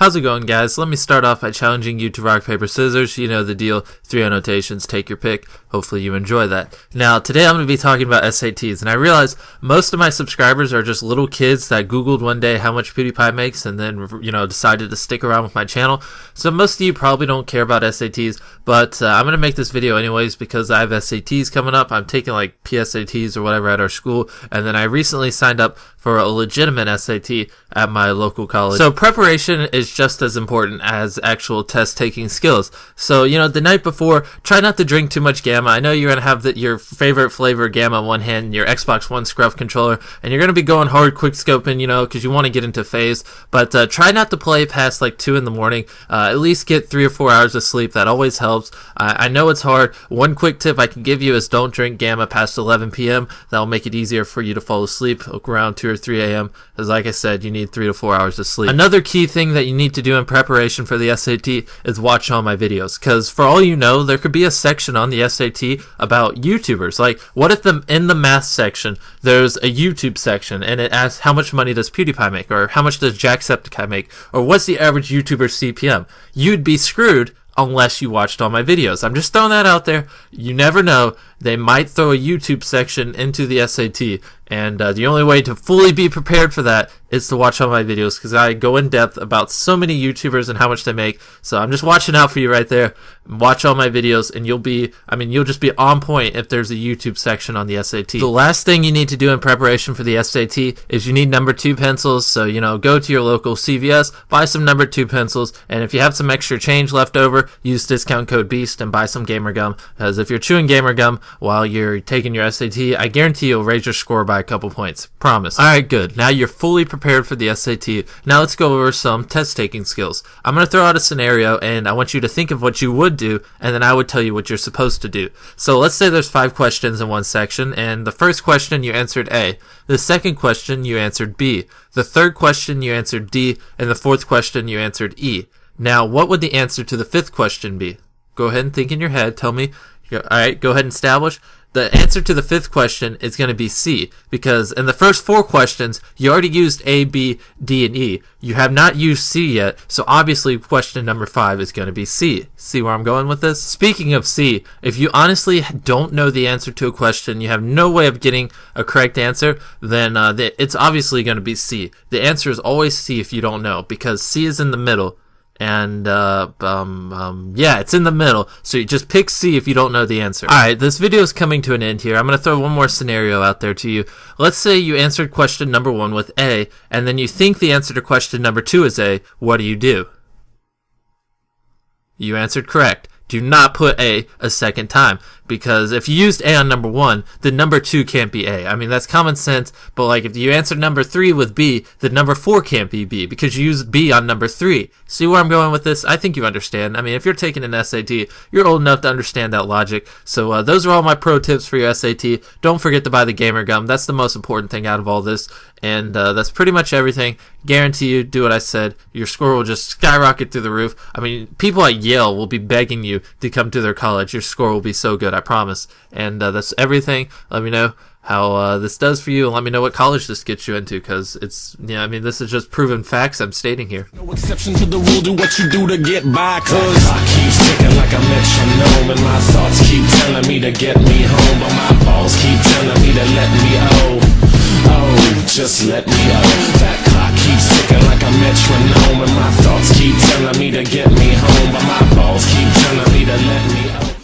How's it going, guys? Let me start off by challenging you to rock, paper, scissors. You know the deal. 3 annotations, take your pick. Hopefully you enjoy that. Now, today I'm going to be talking about SATs, and I realize most of my subscribers are just little kids that Googled one day how much PewDiePie makes and then, decided to stick around with my channel. So most of you probably don't care about SATs, but I'm going to make this video anyways because I have SATs coming up. I'm taking like PSATs or whatever at our school, and then I recently signed up for a legitimate SAT at my local college. So preparation is just as important as actual test taking skills. So, the night before, try not to drink too much Gamma. I know you're going to have your favorite flavor Gamma in one hand, your Xbox One Scruff controller, and you're going to be going hard quick scoping, because you want to get into phase. But try not to play past like 2 in the morning. At least get 3 or 4 hours of sleep. That always helps. I know it's hard. One quick tip I can give you is don't drink Gamma past 11 p.m. That'll make it easier for you to fall asleep around 2 or 3 a.m. As like I said, you need 3 to 4 hours of sleep. Another key thing that you need to do in preparation for the SAT is watch all my videos, because for all you know, there could be a section on the SAT about YouTubers. Like, what if in the math section there's a YouTube section and it asks how much money does PewDiePie make, or how much does Jacksepticeye make, or what's the average YouTuber CPM? You'd be screwed unless you watched all my videos. I'm just throwing that out there. You never know. They might throw a YouTube section into the SAT, and the only way to fully be prepared for that is to watch all my videos, because I go in depth about so many YouTubers and how much they make. So I'm just watching out for you right there. Watch all my videos, and you'll just be on point if there's a YouTube section on the SAT. The last thing you need to do in preparation for the SAT is you need number 2 pencils. So, go to your local CVS, buy some number 2 pencils, and if you have some extra change left over, use discount code BEAST and buy some gamer gum, because if you're chewing gamer gum while you're taking your SAT, I guarantee you'll raise your score by a couple points. Promise. Alright, good. Now you're fully prepared for the SAT. Now let's go over some test taking skills. I'm going to throw out a scenario, and I want you to think of what you would do, and then I would tell you what you're supposed to do. So let's say there's 5 questions in one section, and the first question you answered A. The second question you answered B. The third question you answered D. And the fourth question you answered E. Now, what would the answer to the 5th question be? Go ahead and think in your head. Tell me. Alright, go ahead and establish. The answer to the 5th question is going to be C, because in the first 4 questions, you already used A, B, D, and E. You have not used C yet, so obviously question number 5 is going to be C. See where I'm going with this? Speaking of C, if you honestly don't know the answer to a question, you have no way of getting a correct answer, then it's obviously going to be C. The answer is always C if you don't know, because C is in the middle. And it's in the middle, so you just pick C if you don't know the answer. Alright, this video is coming to an end here. I'm going to throw one more scenario out there to you. Let's say you answered question number 1 with A, and then you think the answer to question number 2 is A. What do? You answered correct. Do not put A second time, because if you used A on number 1, then number 2 can't be A. I mean, that's common sense, but like if you answered number 3 with B, then number 4 can't be B, because you used B on number 3. See where I'm going with this? I think you understand. I mean, if you're taking an SAT, you're old enough to understand that logic. So those are all my pro tips for your SAT. Don't forget to buy the gamer gum. That's the most important thing out of all this. And that's pretty much everything. Guarantee you, do what I said. Your score will just skyrocket through the roof. I mean, people at Yale will be begging you to come to their college. Your score will be so good, I promise. And that's everything. Let me know how this does for you, and let me know what college this gets you into, because this is just proven facts I'm stating here. No exception to the rule, do what you do to get by, cause I keep ticking like a metronome, and my thoughts keep telling me to get me home, but my balls keep telling me to let me just let me that clock keeps ticking like a metronome, and my thoughts keep telling me to get me home, but my balls keep telling